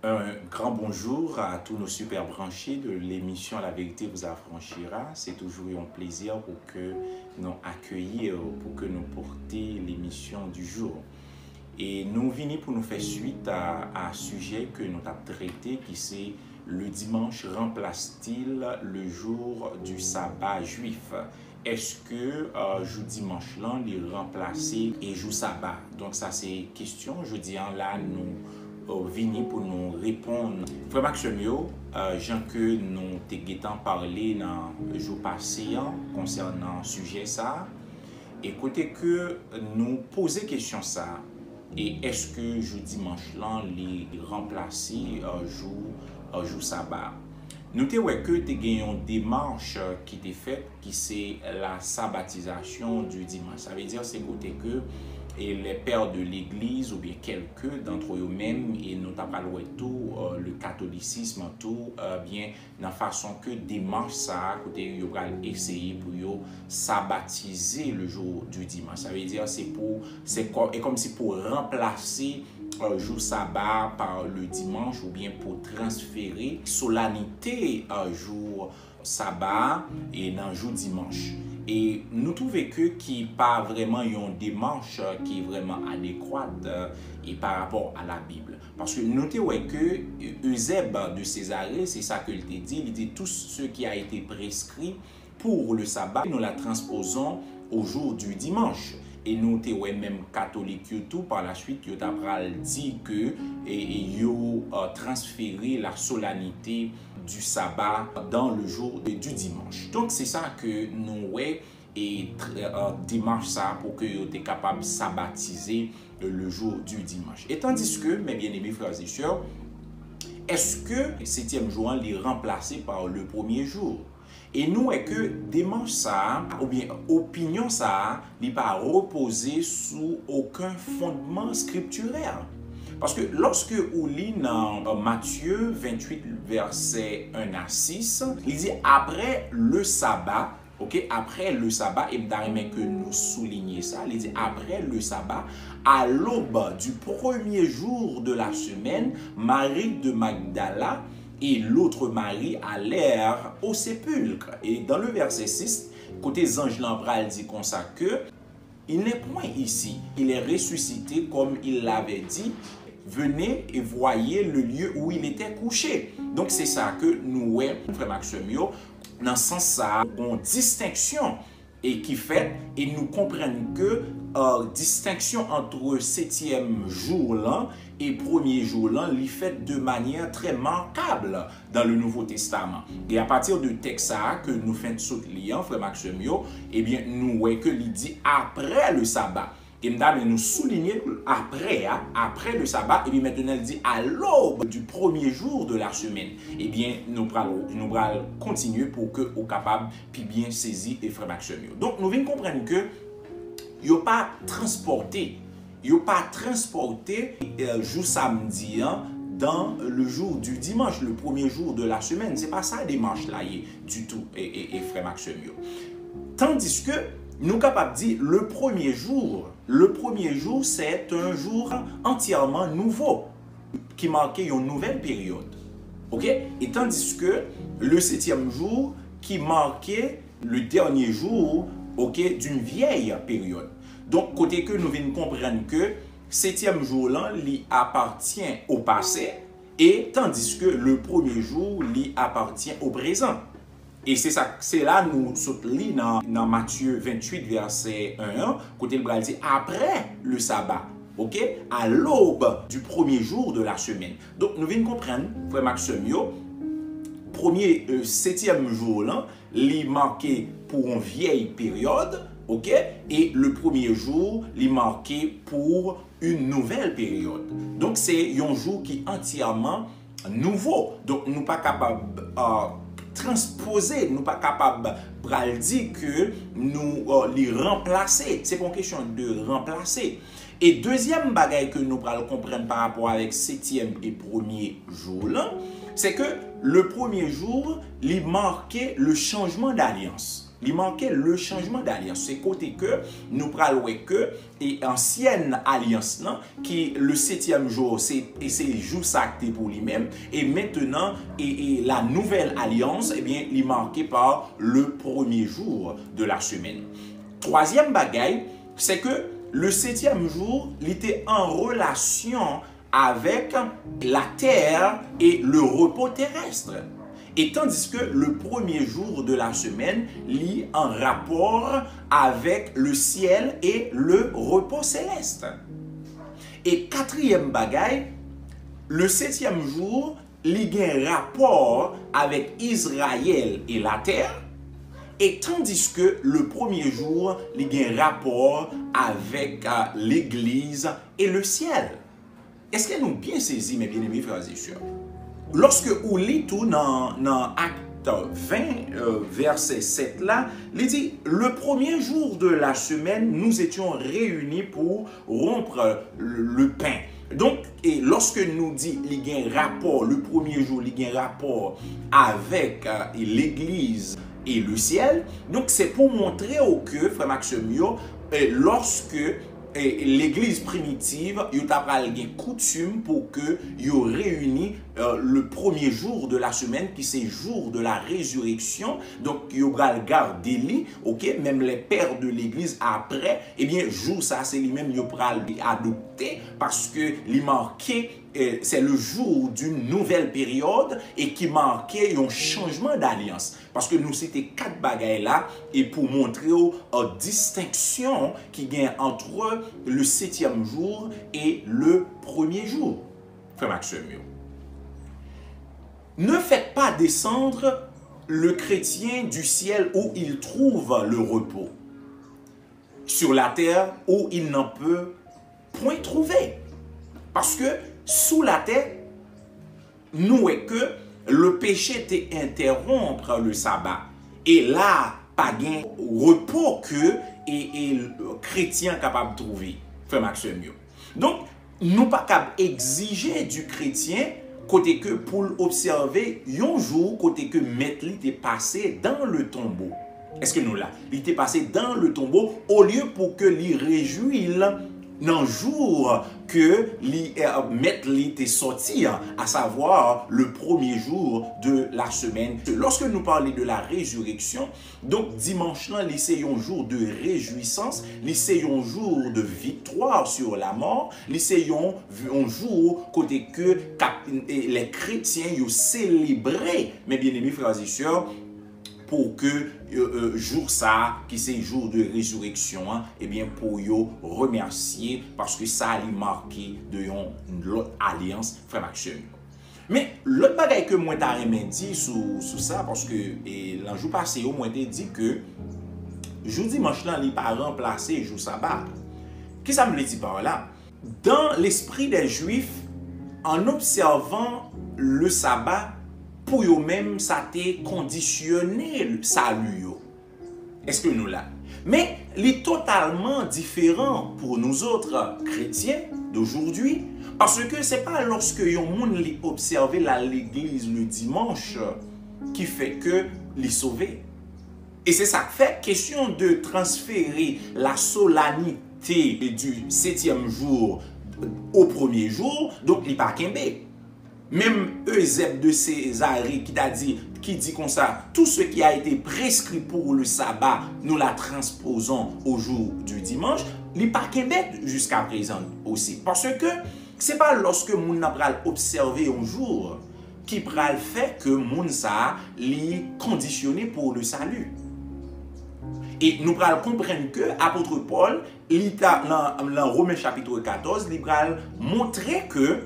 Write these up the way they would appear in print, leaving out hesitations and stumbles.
Un grand bonjour à tous nos super branchés de l'émission La vérité vous affranchira. C'est toujours un plaisir pour que nous accueillir, pour que nous porter l'émission du jour. Et nous venons pour nous faire suite à un sujet que nous avons traité qui c'est le dimanche remplace-t-il le jour du sabbat juif? Est-ce que jour dimanche là, il est remplacé et jour sabbat? Donc ça c'est question, je dis là nous venir pour nous répondre. Frère Maximio, Jean que nous t'ai parlé dans le jour passé concernant le sujet ça. Écoutez que nous poser question ça. Et est-ce que jour dimanche là, les remplacer jour sabbat? Nous te que tu as une démarche qui t'est faite, qui c'est la sabbatisation du dimanche. Ça veut dire c'est côté que et les pères de l'église ou bien quelques d'entre eux-mêmes et notamment tout le catholicisme tout bien dans façon que démarche ça côté yo va essayer pour yo sabbatiser le jour du dimanche. Ça veut dire c'est comme si pour remplacer jour sabbat par le dimanche ou bien pour transférer solennité jour sabbat et dans jour dimanche. Et nous trouvons que qui pas vraiment une démarche qui est vraiment adéquate et par rapport à la Bible. Parce que notez que Eusèbe de Césarée, c'est ça qu'il dit, il dit tout ce qui a été prescrit pour le sabbat, nous la transposons au jour du dimanche. Et nous avons même catholique tout par la suite, nous avons dit que ils transféré la solennité du sabbat dans le jour du dimanche. Donc c'est ça que nous et dimanche ça pour que vous êtes capable de sabbatiser le jour du dimanche. Et tandis que, mes bien-aimés frères et sœurs, est-ce que le 7e jour est remplacé par le premier jour? Et nous est que dimanche ça, ou bien opinion ça, n'est pas reposé sous aucun fondement scripturaire. Parce que lorsque vous lisez dans Matthieu 28, verset 1 à 6, il dit après le sabbat, ok, après le sabbat, et m'aimerais que nous soulignions ça, il dit après le sabbat, à l'aube du premier jour de la semaine, Marie de Magdala et l'autre Marie allèrent au sépulcre. Et dans le verset 6, côté ange Lambral dit comme ça que il n'est point ici, il est ressuscité comme il l'avait dit. Venez et voyez le lieu où il était couché. Donc c'est ça que nous voyons, frère Maximio, dans ce sens ça, une distinction et qui fait, et nous comprenons que distinction entre 7e jour là et premier jour là, il fait de manière très manquable dans le Nouveau Testament. Et à partir de texte que nous faisons lire, frère Maximio, eh bien nous voyons que il dit après le sabbat. Et nous souligner après le sabbat, et bien maintenant il dit à l'aube du premier jour de la semaine. Et bien nous allons continuer pour que vous capable puis bien saisir les frères Maximio. Donc nous venons comprendre que il n'y a pas transporté jour samedi dans le jour du dimanche, le premier jour de la semaine. C'est pas ça démarche là du tout et frère Maximio. Tandis que nous sommes capables de dire le premier jour, c'est un jour entièrement nouveau qui marquait une nouvelle période. Ok? Et tandis que le 7e jour qui marquait le dernier jour, ok, d'une vieille période. Donc, côté que nous venons comprendre que 7e jour-là, il appartient au passé, et tandis que le premier jour, il appartient au présent. Et c'est là nous soutenons dans Matthieu 28, verset 1, côté le bral dit après le sabbat, ok, à l'aube du premier jour de la semaine. Donc nous venons comprendre, frère Maximio, premier 7e jour là, il marqué pour une vieille période, ok, et le premier jour, il marqué pour une nouvelle période. Donc c'est un jour qui est entièrement nouveau. Donc nous pas capable transposer, nous pas capable de dire que nous les remplacer. C'est pas une question de remplacer. Et deuxième bagaille que nous allons comprendre par rapport avec 7e et premier jour là, c'est que le premier jour, il marquait le changement d'alliance. Il marquait le changement d'alliance. C'est côté que nous prenons que et ancienne alliance là, qui le 7e jour, c'est jour sacré pour lui-même. Et maintenant, et la nouvelle alliance, eh bien, il est marqué par le premier jour de la semaine. Troisième bagaille, c'est que le 7e jour, il était en relation avec la terre et le repos terrestre. Et tandis que le premier jour de la semaine lie en rapport avec le ciel et le repos céleste. Et quatrième bagaille, le 7e jour lie un rapport avec Israël et la terre. Et tandis que le premier jour lie un rapport avec l'église et le ciel. Est-ce que nous bien saisi, mes bien-aimés frères et sœurs? Lorsque vous lisez tout dans Acte 20, verset 7 là, il dit, le premier jour de la semaine, nous étions réunis pour rompre le pain. Donc, et lorsque nous dit il y a un rapport, le premier jour, il y a un rapport avec l'église et le ciel, donc c'est pour montrer que, frère Maxime, lorsque l'église primitive, il y a une coutume pour que ils réunissent le premier jour de la semaine, qui c'est jour de la résurrection. Donc, ils ont gardé lui, ok, même les pères de l'église après, eh bien, jour ça, c'est lui-même ils ont adopté parce que il marqué. C'est le jour d'une nouvelle période et qui marquait un changement d'alliance. Parce que nous c'était 4 bagailles là et pour montrer une distinction qui gagne entre le 7e jour et le premier jour. Frère Maxime, ne faites pas descendre le chrétien du ciel où il trouve le repos, sur la terre où il n'en peut point trouver. Parce que sous la terre, nous est que le péché était interrompre le sabbat. Et là, pas gain repos que et le chrétien capable de trouver. Frère Maxime. Donc, nous pas capable exiger du chrétien côté que pour observer un jour côté que maître était passé dans le tombeau. Est-ce que nous là, il était passé dans le tombeau au lieu pour que lui réjouisse dans le jour que maître était sorti, à savoir le premier jour de la semaine. Lorsque nous parlons de la résurrection, donc dimanche là, c'est un jour de réjouissance, c'est un jour de victoire sur la mort, c'est un jour côté que les chrétiens ont célébré, mes bien-aimés frères et sœurs, pour que jour ça, qui c'est jour de résurrection, eh bien pour yo remercier parce que ça a marqué de l'autre alliance, frère Maxime. Mais l'autre bagaille que moi t'ai dit sur ça, parce que l'an passé, moi t'ai dit que jour dimanche là, il pas remplacé jour sabbat. Qu'est-ce que ça me dit par là? Dans l'esprit des Juifs, en observant le sabbat, pour eux-mêmes, ça a conditionné le salut. Est-ce que nous l'avons? Mais il est totalement différent pour nous autres chrétiens d'aujourd'hui. Parce que ce n'est pas lorsque les gens observent l'église le dimanche qui fait que les sauver. Et c'est ça qui fait question de transférer la solennité du 7e jour au premier jour. Donc, il n'est pas qu'un bé. Même Eusèbe de Césarée qui dit comme ça, tout ce qui a été prescrit pour le sabbat, nous la transposons au jour du dimanche, il n'est pas qu'un bête jusqu'à présent aussi. Parce que ce n'est pas lorsque nous avons observé un jour qui pral fait que moun sa li conditionné pour le salut. Et nous pral comprendre que l'apôtre Paul, dans Romains chapitre 14, il pral montrer que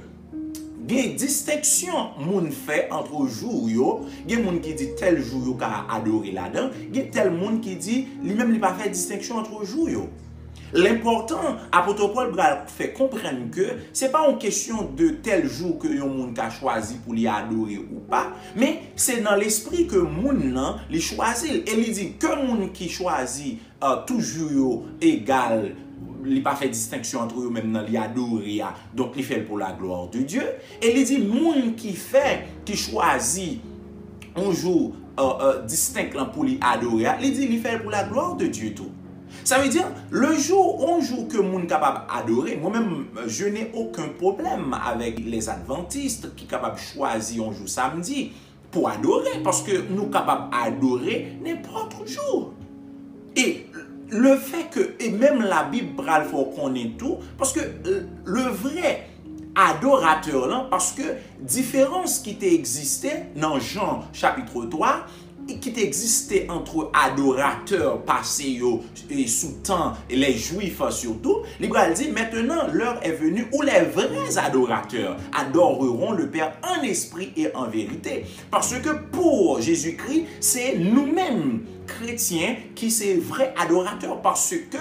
il y a une distinction moun fait entre jours yo, il y a moun qui dit tel jour yo ka adorer là-dedans, il y a tel moun qui dit lui-même il pas fait distinction entre jours yo. L'important, apôtre Paul fait comprendre que c'est pas une question de tel jour que yon moun ka choisi pour l'y adorer ou pas, mais c'est dans l'esprit que moun nan li choisi. Et il dit que moun qui choisit toujours égal, il pas fait distinction entre eux même dans li adorer, donc il fait pour la gloire de Dieu. Et il dit moun qui choisit un jour distinct pour lui adorer, il dit il fait pour la gloire de Dieu tout. Ça veut dire, un jour que moun capable d'adorer, moi-même, je n'ai aucun problème avec les adventistes qui sont capables de choisir un jour samedi pour adorer, parce que nous sommes capables d'adorer n'importe jour. Et le fait que, et même la Bible, il faut qu'on ait tout, parce que le vrai adorateur, là, parce que différence qui existait dans Jean chapitre 3, qui existait entre adorateurs passés et sous temps, et les juifs surtout, l'Hébreu dit maintenant l'heure est venue où les vrais adorateurs adoreront le Père en esprit et en vérité. Parce que pour Jésus-Christ, c'est nous-mêmes chrétiens qui sont vrais adorateurs. Parce que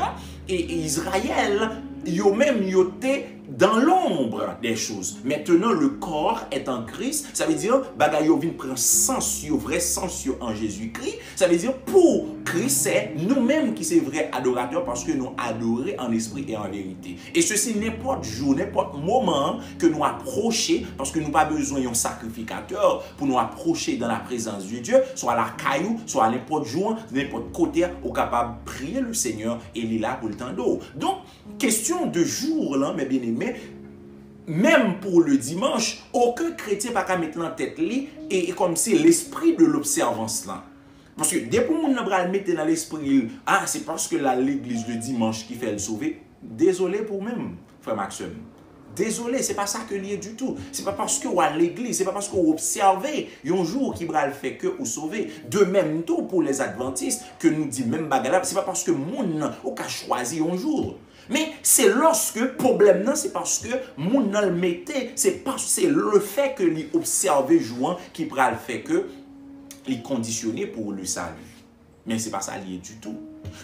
Israël, eux-mêmes, ils étaient dans l'ombre des choses. Maintenant, le corps est en Christ. Ça veut dire, bagay yo vin prend sens, vrai sens en Jésus-Christ. Ça veut dire, pour Christ, c'est nous-mêmes qui sommes vrais adorateurs parce que nous adorons en esprit et en vérité. Et ceci, n'importe jour, n'importe moment que nous approchons, parce que nous n'avons pas besoin d'un sacrificateur pour nous approcher dans la présence de Dieu, soit à la caillou, soit à n'importe jour, n'importe côté, ou capable de prier le Seigneur et il est là pour le temps d'eau. Donc, question de jour, là, mes bien-aimés, même pour le dimanche, aucun chrétien n'a pas mettre en tête lui et comme si l'esprit de l'observance là. Parce que dès que vous mettez dans l'esprit, ah, c'est parce que l'église le dimanche qui fait le sauver. Désolé pour même, frère Maxime. Désolé, c'est pas ça que lié du tout. C'est pas parce que vous à l'église, c'est pas parce que vous observez un jour qui va le faire que vous sauvez. De même tout pour les adventistes que nous dit même bagarre, c'est pas parce que moun ou qu'a choisi un jour. Mais c'est lorsque le problème non, c'est parce que moun le mettait, c'est le fait que les observer jouant qui va le faire que les conditionner pour le salut. Mais c'est pas ça lié du tout.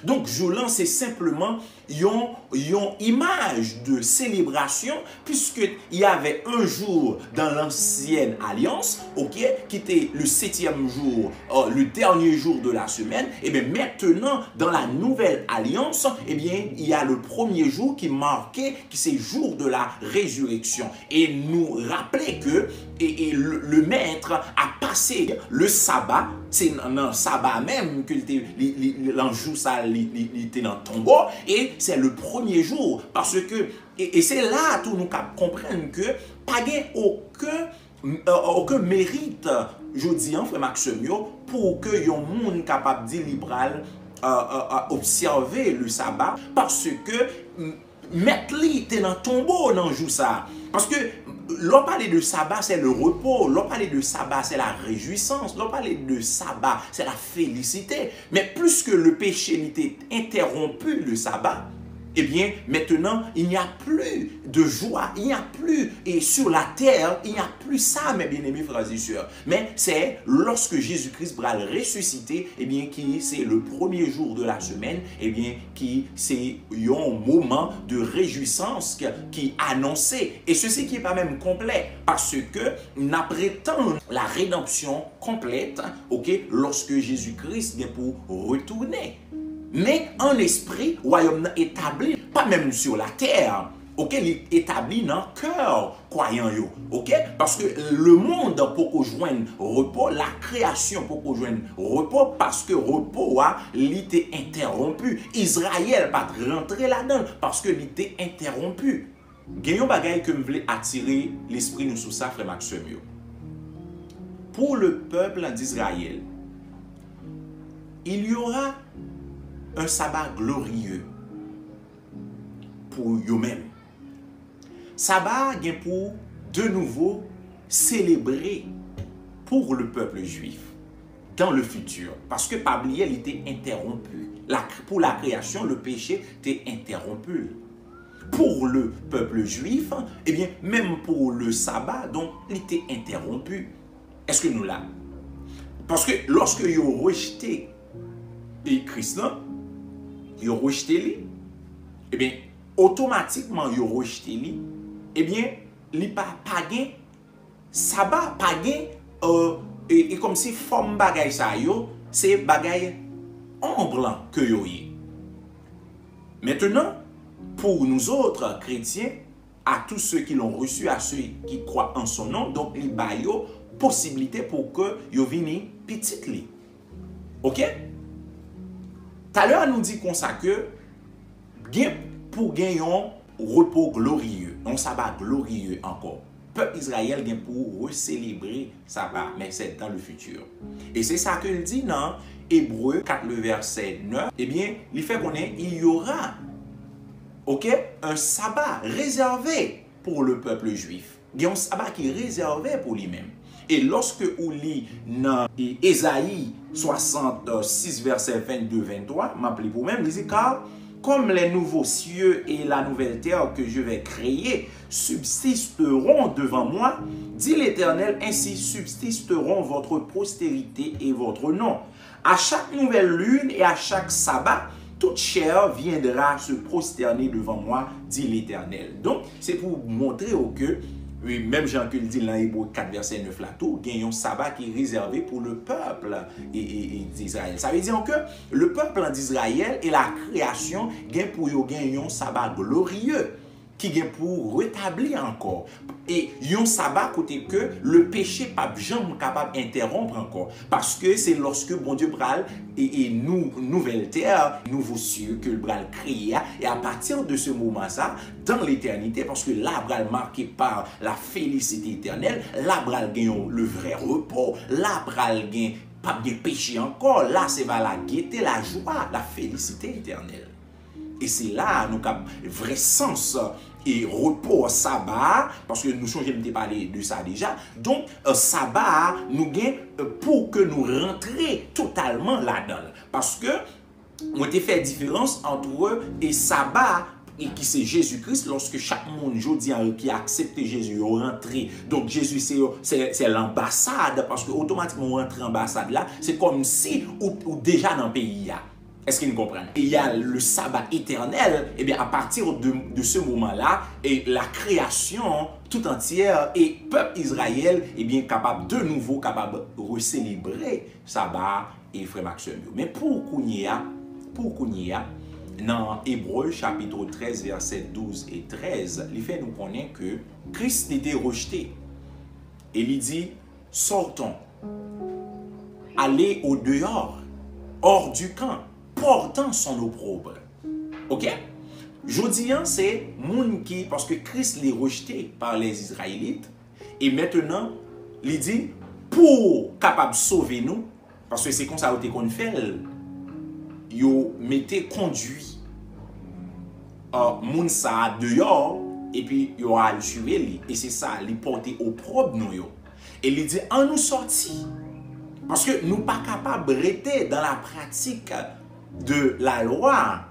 Donc, Jolan, c'est simplement une image de célébration, puisqu'il y avait un jour dans l'ancienne alliance, ok, qui était le 7e jour, le dernier jour de la semaine. Et bien maintenant, dans la nouvelle alliance, eh bien, il y a le premier jour qui marquait, qui c'est le jour de la résurrection. Et nous rappeler que le maître a passé le sabbat, c'est dans le sabbat même que l'enjou ça il était dans le tombeau, et c'est le premier jour, parce que, et c'est là tout nous comprendre que pas aucun mérite, je dis, frère Maxime, pour que yon monde capable de libéral observer le sabbat, parce que mettre lui était dans le tombeau dans le jour ça. Parce que l'on parle de sabbat, c'est le repos. L'on parle de sabbat, c'est la réjouissance. L'on parle de sabbat, c'est la félicité. Mais plus que le péché n'était interrompu le sabbat, eh bien, maintenant, il n'y a plus de joie, il n'y a plus, et sur la terre, il n'y a plus ça, mes bien-aimés frères et sœurs. Mais c'est lorsque Jésus-Christ va le ressusciter, eh bien, qui c'est le premier jour de la semaine, eh bien, qui c'est un moment de réjouissance qui est annoncé. Et ceci qui n'est pas même complet, parce que nous prétendons la rédemption complète, ok, lorsque Jésus-Christ vient pour retourner. Mais en esprit, le royaume établi, pas même sur la terre, ok, il est établi dans le cœur croyant, ok, parce que le monde pour qu'on joigne repos, la création pour qu'on joigne repos, parce que repos a été interrompu. Israël pas rentrer là-dedans parce que l'été interrompu. Gagnons bagaille que me voulais attirer l'esprit nous sous ça, frère Maxime. Pour le peuple d'Israël, il y aura un sabbat glorieux pour eux-mêmes. Sabbat est pour de nouveau célébrer pour le peuple juif dans le futur. Parce que par oublier, il était interrompu. Pour la création, le péché était interrompu. Pour le peuple juif, eh bien, même pour le sabbat, donc, il était interrompu. Est-ce que nous l'avons? Parce que lorsque ils ont rejeté Christ, ils ont rejeté lui, eh bien, automatiquement, ils ont rejeté lui, eh bien, il n'y a pas de sabbat, pas et comme si forme bagay ça yo, c'est bagay ombre que yo y. Maintenant, pour nous autres chrétiens, à tous ceux qui l'ont reçu, à ceux qui croient en son nom, donc il y a possibilité pour que yo vini petit li. OK? Tout à l'heure, nous dit comme ça que pour gagner un repos glorieux, un sabbat glorieux encore. Peuple Israël gagne pour recélébrer sabbat, mais c'est dans le futur. Et c'est ça qu'il dit dans Hébreu 4, le verset 9. Eh bien, il fait qu'on il y aura, OK, un sabbat réservé pour le peuple juif. Il y a un sabbat qui est réservé pour lui-même. Et lorsque on lit dans Ésaïe 66, verset 22-23, m'appelez pour même, il dit car comme les nouveaux cieux et la nouvelle terre que je vais créer subsisteront devant moi, dit l'Éternel, ainsi subsisteront votre postérité et votre nom. À chaque nouvelle lune et à chaque sabbat, toute chair viendra se prosterner devant moi, dit l'Éternel. Donc, c'est pour montrer que oui, même Jean que le dit dans Hébreu 4, verset 9 là, tout, il y a un sabbat qui est réservé pour le peuple d'Israël. Ça veut dire que le peuple d'Israël et la création gagne pour gagner un sabbat glorieux qui gagne pour rétablir encore. Et un sabbat côté que le péché pas jamais capable d'interrompre encore. Parce que c'est lorsque bon Dieu bral et nous, nouvelle terre, nouveau cieux que le bral crée. Et à partir de ce moment-là, dans l'éternité, parce que là, bral marqué par la félicité éternelle, là, bral gagne le vrai repos, là, bral gagne pas de péché encore, là, c'est la gaieté, la joie, la félicité éternelle. Et c'est là, nous avons vrai sens et repos au sabbat, parce que nous sommes de parler de ça déjà. Donc, sabbat, nous gagnons pour que nous rentrions totalement là-dedans. Parce que, on a fait différence entre eux et sabbat, et qui c'est Jésus-Christ, lorsque chaque monde aujourd'hui qui a accepté Jésus est rentré. Donc Jésus c'est l'ambassade, parce que automatiquement on rentre en ambassade là, c'est comme si ou déjà dans le pays. Est-ce qu'ils comprennent? Et il y a le sabbat éternel, et bien à partir de ce moment-là, et la création tout entière et peuple Israël est bien capable de nouveau capable de recélébrer sabbat et frère Maxime. Mais pour qu'on y a, dans Hébreu chapitre 13, versets 12 et 13, il fait nous connaître que Christ était rejeté. Et il dit, sortons, allez au dehors, hors du camp, portant son opprobre. Ok? Je dis, c'est moun qui, parce que Christ l'est rejeté par les Israélites, et maintenant, il dit, pour capable sauver nous, parce que c'est comme ça qu'on fait, yo mettez conduit moun sa dehors, et puis yo a le suivi, et c'est ça, il porter opprobre nous yo. Et il dit, en nous sorti, parce que nous pas capables de rester dans la pratique de la loi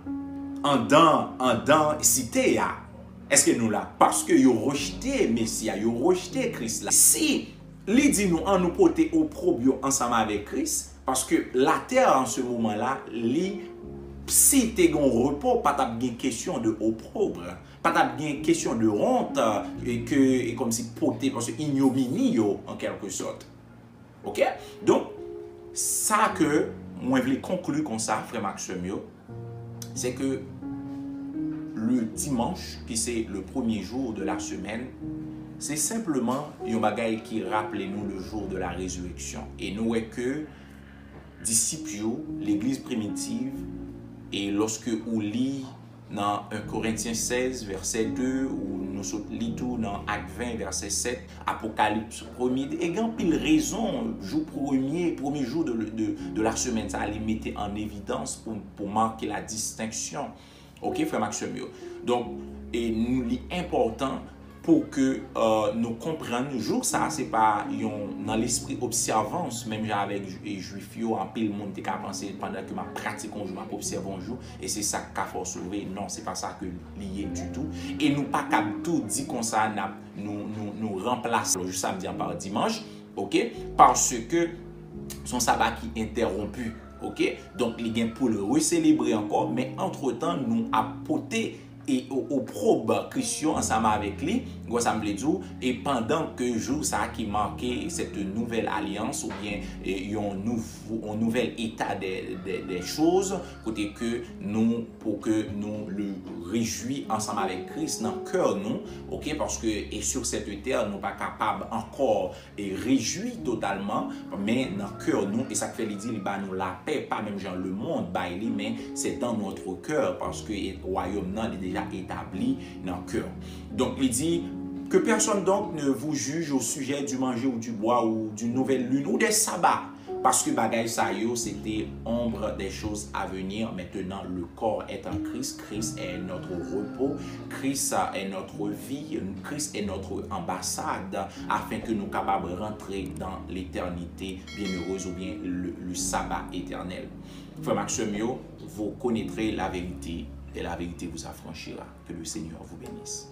en dans cité. Est-ce que nous là? Parce que vous rejeté Messie, vous rejeté Christ là. Si, il dit nous en nous porter opprobre ensemble avec Christ, parce que la terre en ce moment-là, si tu as un repos, pas de question de opprobre, pas de question de honte, et comme si porter, parce que ignominie en quelque sorte. Ok? Donc, ça que moi je voulais conclure comme ça, frère Maxime, c'est que le dimanche, qui c'est le premier jour de la semaine, c'est simplement un bagage qui rappelle nous le jour de la résurrection. Et nous est que disciples, l'église primitive, et lorsque on lit dans 1 Corinthiens 16, verset 2, ou nous lit tout dans Acte 20, verset 7, Apocalypse 1er, et grand pile raison, jour premier jour de la semaine, ça allait mettre en évidence pour marquer la distinction. Ok, frère Maxime? Donc, et nous l'important pour que nous comprenions le jour, ça, c'est pas dans l'esprit observance, même avec les juifs, en pile monde qui a pensé pendant que ma pratique un jour, ma observe un jour, et c'est ça qu'a faut sauver. Non, c'est pas ça que lié du tout. Et nous pas qu'à tout dire comme ça, nous remplaçons le samedi par dimanche, ok, parce que son sabbat qui est interrompu, ok, donc il vient pour le recélébrer encore, mais entre-temps, nous apporter et au probe Christian ensemble avec lui, Gros ça me dit, et pendant que jour ça qui marquait cette nouvelle alliance ou bien un nouvel état des choses, côté que nous, pour que nous le réjouir ensemble avec Christ dans le cœur nous, ok, parce que et sur cette terre nous pas capable encore et réjouir totalement, mais dans le cœur nous, et ça fait dire nous la paix, pas même genre le monde mais c'est dans notre cœur parce que le royaume est déjà établi dans le cœur. Donc il dit que personne donc ne vous juge au sujet du manger ou du bois ou d'une nouvelle lune ou des sabbats. Parce que bagay sa yo, c'était ombre des choses à venir. Maintenant, le corps est en Christ. Christ est notre repos. Christ est notre vie. Christ est notre ambassade afin que nous soyons capables de rentrer dans l'éternité bienheureuse ou bien le sabbat éternel. Frère Maxime, vous connaîtrez la vérité et la vérité vous affranchira. Que le Seigneur vous bénisse.